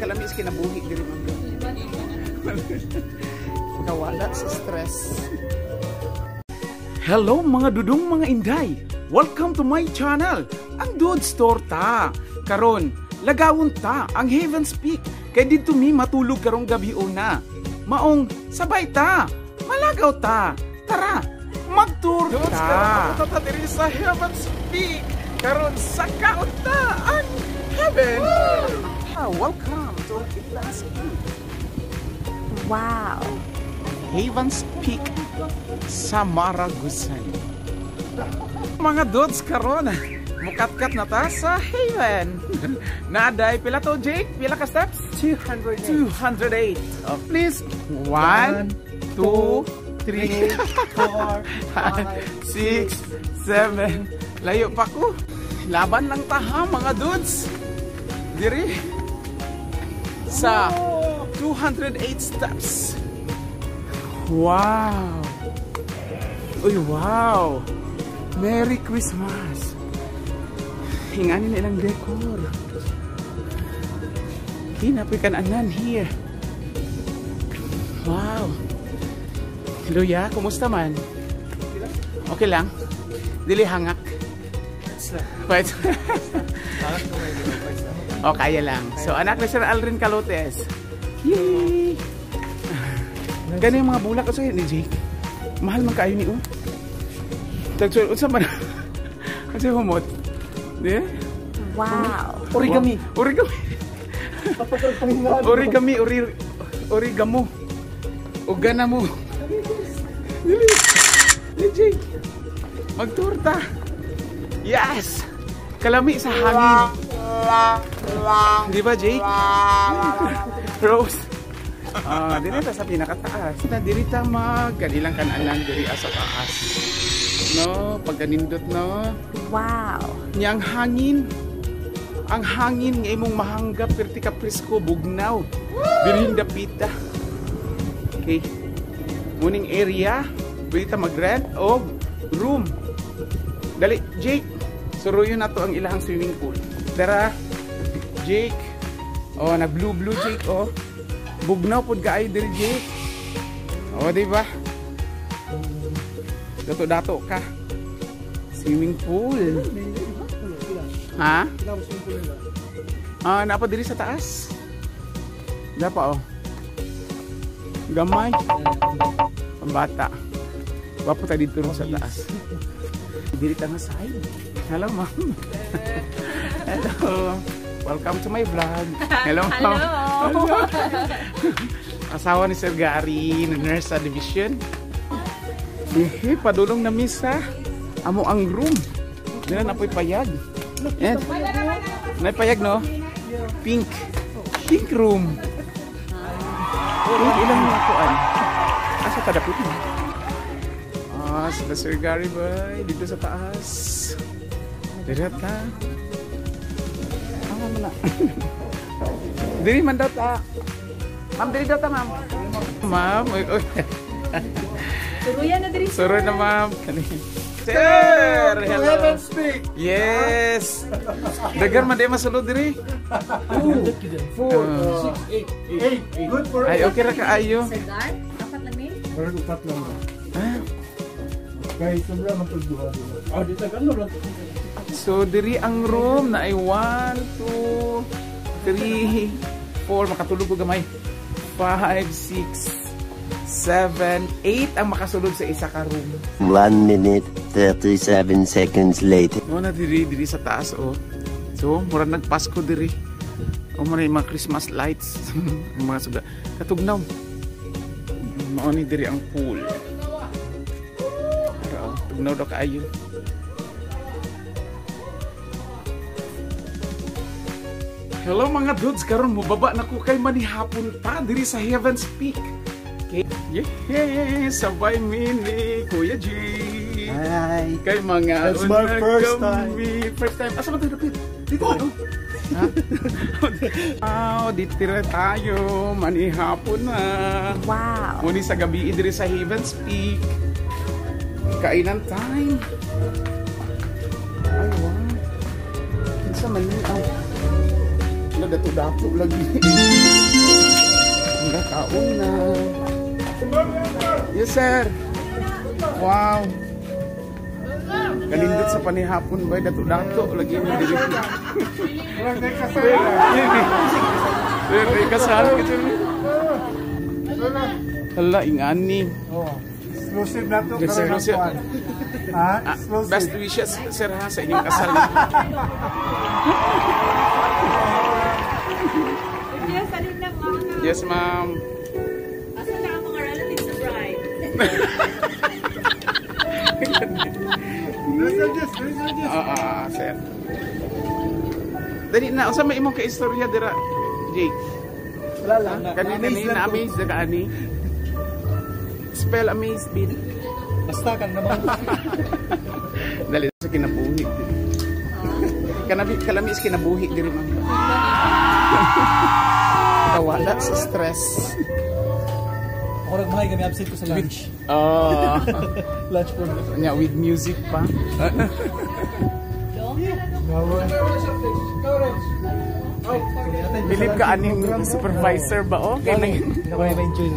kalamis kinabuhi diri man. Kawala sa stress. Hello mga dudong mga inday. Welcome to my channel. Ang Dude Store ta. Karon, lagawon ta ang Heaven's Peak. Kay dito mi matulog karong gabi una. Maong sabay ta. Malagaw ta. Tara, mag-tour ta. Punta ta diri sa Heaven's Peak. Karon sa kauntaan heaven. Welcome to Heaven's Peak. Wow. Heaven's Peak sa Maragusan. Mga dudes karon, mukatkat na ta sa Haven. Naday pila to, Jake? Pila ka steps? 208. Oh, please. 1, 2, 3, 4, 5, 6, 7. Layo pa ko. Laban lang ta ha, mga dudes. Diri sa 208 steps. Wow. Uy, wow. Merry Christmas. Hinganin nilang decor. Hinapikan anan here. Wow. Hello ya, kumusta man? Okay lang? Dili hangak. Wait. O, kaya lang. So, anak ni Sir Alrin Calotes. Yay! Gani yung mga bulak kasi ni Jake. Mahal man kayo ni O. Tagsulit, unsa man? Kasi humot. Di? Wow. Origami. Origami. Origami. Origamo. Ugana mo. Ni Jake. Magturta. Yes! Kalami sa hangin. Di ba, Jake? Rose. Dili ta sa pinakataas. Dili ta magkanilang kanalan diri sa taas. No, pagkanindot no. Wow. Yang hangin. Ang hangin nga imong mahanggap perti ka presko bugnaw. Dili dapita. Okay. Muning area, pwede ta mag-rent o room. Dali, Jake. Suruyo na to ang ilahang swimming pool. Tara, Jake. Oh, nag-blue Jake, oh. Bugnaw pod kaayo diri, Jake. Oh, di ba? Dato-dato ka. Swimming pool. Ha? Napa diri sa taas. Dapa, oh. Gamay. Pambata. Wapo tayo dito sa taas. Diri ta nga side. Hello, ma'am. Hello. Welcome to my vlog. Hello, ma'am. Hello. Asawa ni Sir Gary, nurse sa division. Padulong na misa. Amo ang room. Dila na po'y payag. Yan. Napayag, no? Pink. Pink room. Pink ilang mga kuan. Asa kadapit mo? Sila Sir Gary boy, dito sa taas. Diret ka. Ano na? Diri man daw ta. Ma'am, diri daw ta, ma'am. Ma'am, oy. Suruyan na diri. Suruyan na, ma'am. Sir, hello. Heaven's Peak. Yes. Dagan man day masulod diri. 2, 4, 6, 8. Good for Ay, okay ra kaayo. Segar? Apat lang ni? Parang upat lang. Ah. Kahit sobra man pagduha. Dito gano lang. So, diri ang room na ay 1, 2, 3, 4. Makatulog ko gamay. 5, 6, 7, 8 ang makasulod sa isa ka room. 1 minute, 37 seconds later. No, na diri sa taas, oh. So, mura nagpasko diri. O, mura yung mga Christmas lights. Ang mga suga. Katugnaw. Mauni diri ang pool. Pero, tugnaw daw kaayo. Hello mga dudes, karon mo baba na ko kay manihapon ta diri sa Heaven's Peak. Okay. Yes, sabay mini Kuya G. Hi. Kay mga That's my first time. First time. Asa ba tayo dapit? Dito. Ha? Dito tayo. Manihapon na. Wow. Muni sa gabi diri sa Heaven's Peak. Kainan time. Ay, wow. Kinsa man ni dato-dato lagi. Hanggang kauna. Yes, sir. Wow. Kalindot sa panihapon ba? Dato-dato lagi mo dito. May kasal kita. Hala, ingani. Exclusive na to. Exclusive. Ha? Best wishes, sir, ha, sa inyong kasal. Yes, ma'am. Asa na ang mga relatives sa bride? Sir. Dali na, usa may imong ka-istorya dira, Jake. Wala lang. Kanina amaze na kaani. Spell amaze, Bill. Basta kang naman. Dali sa kinabuhi. Kalami is kinabuhi diri, ma'am. Nawala sa stress. Ako nagmahay kami absent ko sa lunch. Lunch po. Nya with music pa. Bilib ka aning supervisor ba o? Kaya Nag-enjoy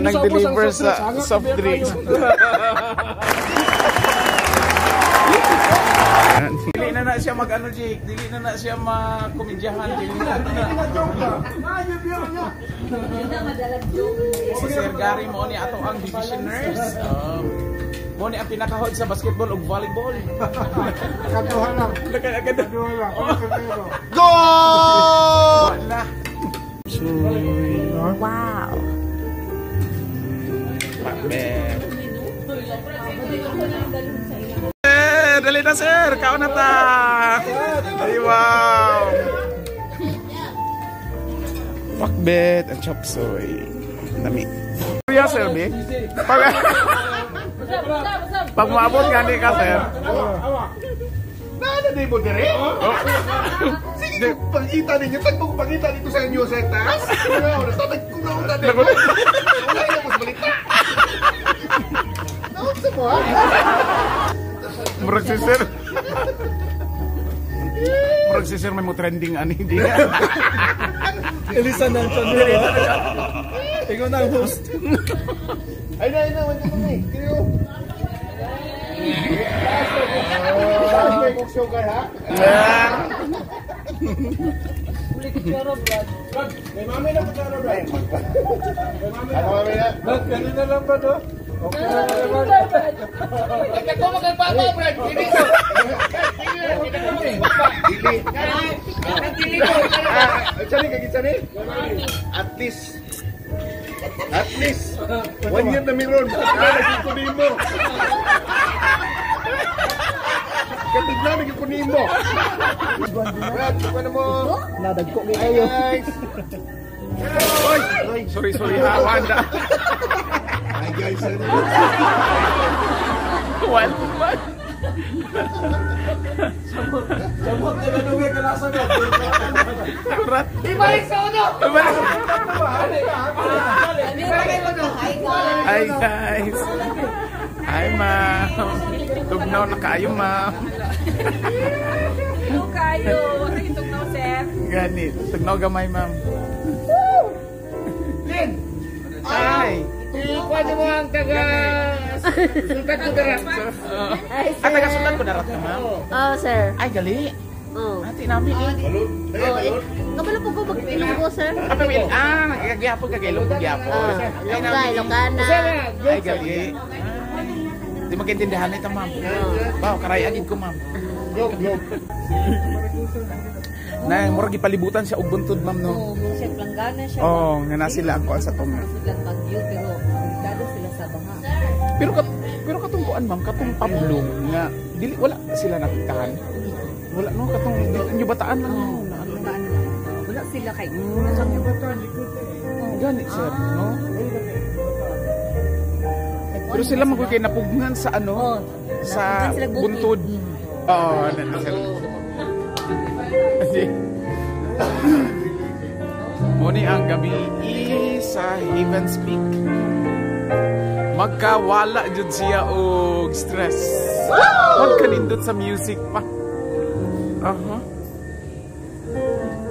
na nag-deliver sa soft drinks. Dili na siya mag-ano, Jake. Dili na siya makomedyahan. Si Sir Gary mo ni ato ang division nurse. Mo ni ang pinakahod sa basketball ug volleyball. Kaduha lang. Kaduha lang. Goal! Wala. Wow. Pakbet. Dali na, sir. Kaon na ta. Ay, wow. Pakbet at chop suey. Nami. Kuya, sir, B? Pag maabot nga ni ka, sir. Nada din mo dire? Sige, pagkita ninyo. Tag mo pagkita dito sa inyo sa taas. Tatag ko na una din. Wala na mas balita. Naunsa mo, ha? Murag si sir. Murag si sir may mo trending ani di. Elisa na ang channel. Ikaw na ang host. Ay na, wala kami. Kino. May sugar, ha? May mami na pagkano, Brad? Ano mami na? Kanina lang ba to? Ito mo kang bata, Brad. Pili ko. Pili ko. Sani, kagitsani? At least 1 year na meron. Naging mo. Katid na naging mo. Brad, ano mo? Nadagko ni Hi, guys. Oy, sorry ha, Wanda. Hi, guys. What? Sabot na ganun ka nasa na. Kurat. Ibalik sa uno. Hi, guys. Hi, ma'am. Tugnaw na kayo, ma'am. Hello kayo. Wala itong no, sir. Ganit. Tugnaw gamay, ma'am. Lin. Hi. Ikuha mo ang taga-sultan ko darat. Taga-sultan ko darat ka, ma'am. Oh, sir. Ay, gali. Oh. Ati namin eh. Kabalo po ko mag-ilong ko, sir. Nagkagyapo ka kay Lugog Yapo. Lokay, Lokana. Ay, gali. Di magkaintindihan ito, ma'am. Wow, karayagin ko, ma'am. Na, murag ipalibutan siya og buntod, ma'am, no? Siya planggana siya. Oh, nga na sila ako sa tong. Silang bagyo, pero delikado sila sa baha. Pero katungkuan, ma'am, katong Pablo nga dili wala sila nakitahan. Wala no katong inyo bataan lang no. Wala sila kay. Sa mga bataan likod. Gani sir, no? Pero sila magkay napugngan sa ano? Sa buntod. Oo, na sir. Muni ang gabi sa Heaven's Peak. Magkawala jud siya og stress. Magkanindot sa music pa.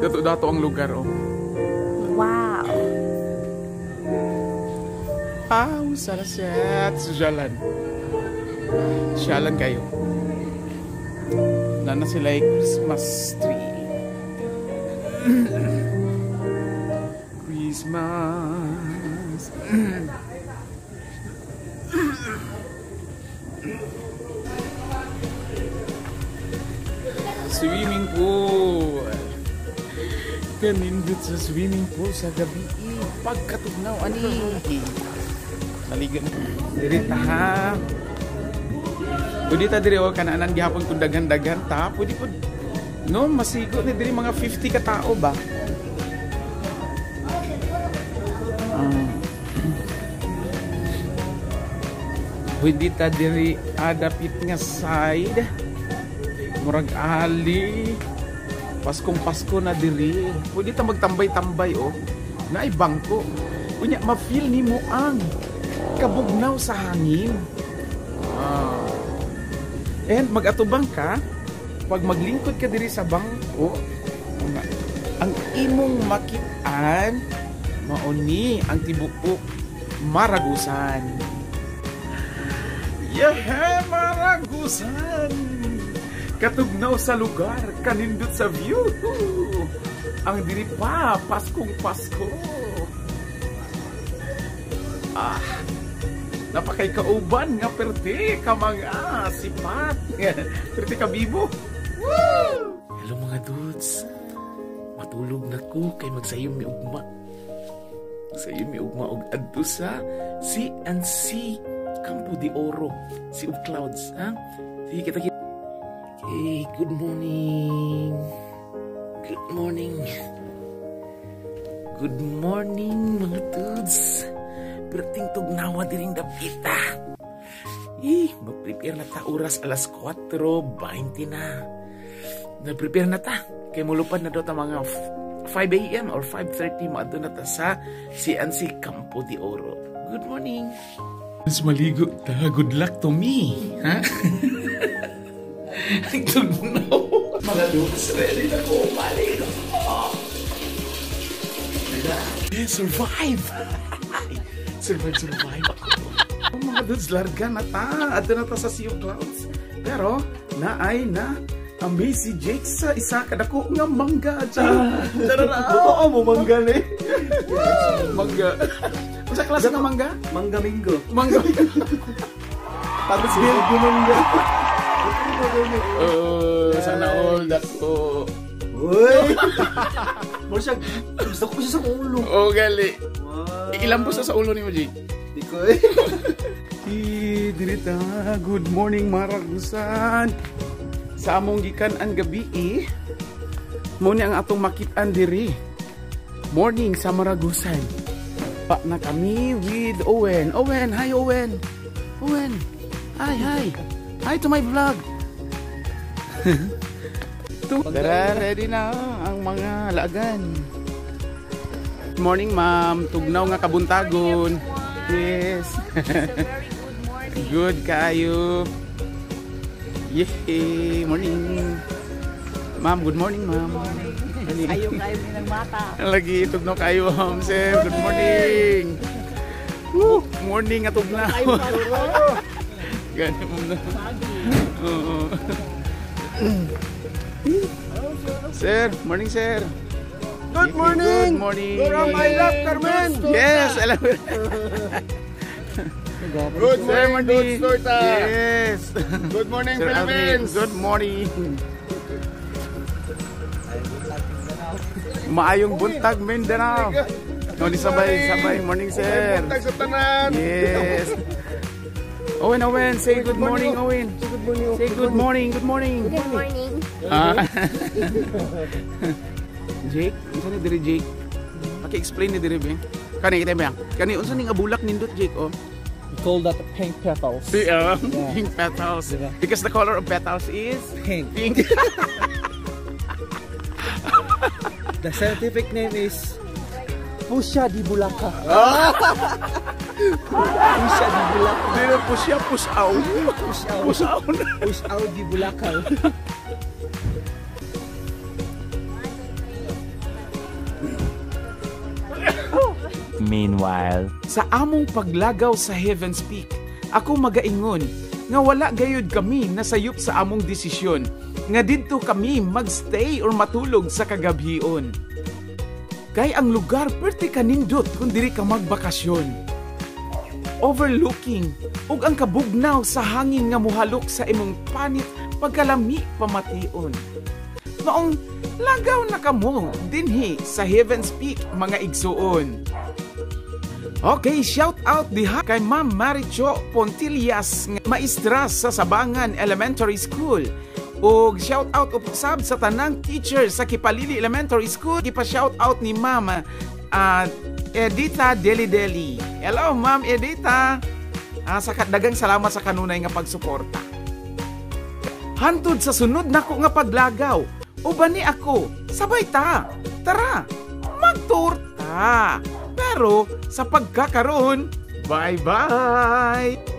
Dato dato ang lugar, oh. Wow. Sarasat. Syalan. Syalan kayo. Nana sila ay Christmas tree. Christmas. Swimming pool. Kanindot sa swimming pool sa gabi. Pagkatugnaw, ani. Naligan. Diri ta ha. Pwede ta diri o kanaanan gihapon kung dagan-dagan ta. Pwede po. No, masigo ni diri mga 50 ka tao ba? Pwede ta diri adapit nga side. Murag ali. Paskong Pasko na diri. Pwede ta magtambay-tambay oh. Naay bangko. Unya ma-feel nimo ang kabugnaw sa hangin. And mag-atubang ka pag maglingkod ka diri sa bangko. Ang imong makitaan mauni ang tibuok Maragusan. Yeah, Maragusan. Katugnaw sa lugar, kanindot sa view. Ang diri pa, Paskong Pasko. Napakay kauban nga perte ka mga sipat. Perte ka bibo. Woo! Hello mga dudes. Matulog na ko kay magsayom mi ugma. Magsayom mi ugma og adto sa CNC Campo de Oro, Sea of Clouds, ha? Sige kita. Hey, good morning. Good morning. Good morning mga dudes. Perting tugnawa diring dapita. Mag-prepare na ta oras alas 4:20 na. Na-prepare na ta. Kay mulupad na daw ta mga 5 AM or 5:30 maadto na ta sa CNC Campo de Oro. Good morning. Mas maligo ta. Good luck to me. Ha? Tugnaw. Mga dudes, ready na ko. Maligo. Survive. Survive ako. Mga dudes, larga na ta. Adto na ta sa Sea of Clouds. Pero, naay na amay si Jake sa isa kadako nga mangga. Oo, mo mangga ni. Mangga. Sa klase ng mangga? Mangga Mingo. Mangga. Tapos Bilbo Mangga. Sana all ako. Uy! Mo siya, gusto ko siya sa ulo. Oh, gali. Ilan po sa ulo ni mo, Jake? Di ko eh. Dirita, good morning Maragusan. Sa among gikan ang gabi muna ang atong makitaan diri. Morning sa Maragusan. Pa na kami with Owen. Owen, hi Owen. Owen, hi. Hi to my vlog. Tara, ready na ang mga lagan. Good morning ma'am. Tugnaw nga kabuntagon. Yes. Good kayo. Yay, morning. Ma'am, good morning ma'am. Ayaw ng mata. Lagi tugnaw kayo, ma'am sir. Good morning. Woo, morning nga tugnaw. Gani mo na. Oo. Sir, morning sir. Good morning! Good morning! You're my love, Carmen! Yes! Alam mo. Good morning, Dudes Torta! Yes! Good morning, Sir Philippines! Alvin, good morning! Maayong buntag, Mindanao! No, di sabay. Morning, sir! Buntag sa tanan! Yes! Owen, say good morning, Owen! Say good morning! Good morning. Jake, unsa ni diri Jake? Paki-explain ni diri beng. Kani kita beng. Kani unsa ning abulak nindot Jake oh? We call that pink petals. Pink petals. Because the color of petals is Pink. pink. The scientific name is Fuchsia di Bulaca. Fuchsia di Bulaca. Dili pusya push out. Push out. Push out di Bulaca. Meanwhile, Sa among paglagaw sa Heaven's Peak, ako magaingon nga wala gayud kami nasayop sa among desisyon nga didto kami magstay or matulog sa kagabhion. Kay ang lugar perti kanindot kung diri ka magbakasyon. Overlooking ug ang kabugnaw sa hangin nga muhalok sa imong panit pagkalami pamation. Maong lagaw na kamo dinhi sa Heaven's Peak mga igsuon. Okay, shout out diha kay Ma'am Maricho Pontillas nga maestra sa Sabangan Elementary School. O shout out usab sa tanang teacher sa Kipalili Elementary School. Kipa-shout out ni Ma'am Edita Deli. Hello Ma'am Edita. Sa dagang salamat sa kanunay nga pagsuporta. Hantod sa sunod nako nga paglagaw. Uban ni ako, sabay ta. Tara, mag-tour ta. Pero sa pagkakaroon, bye-bye!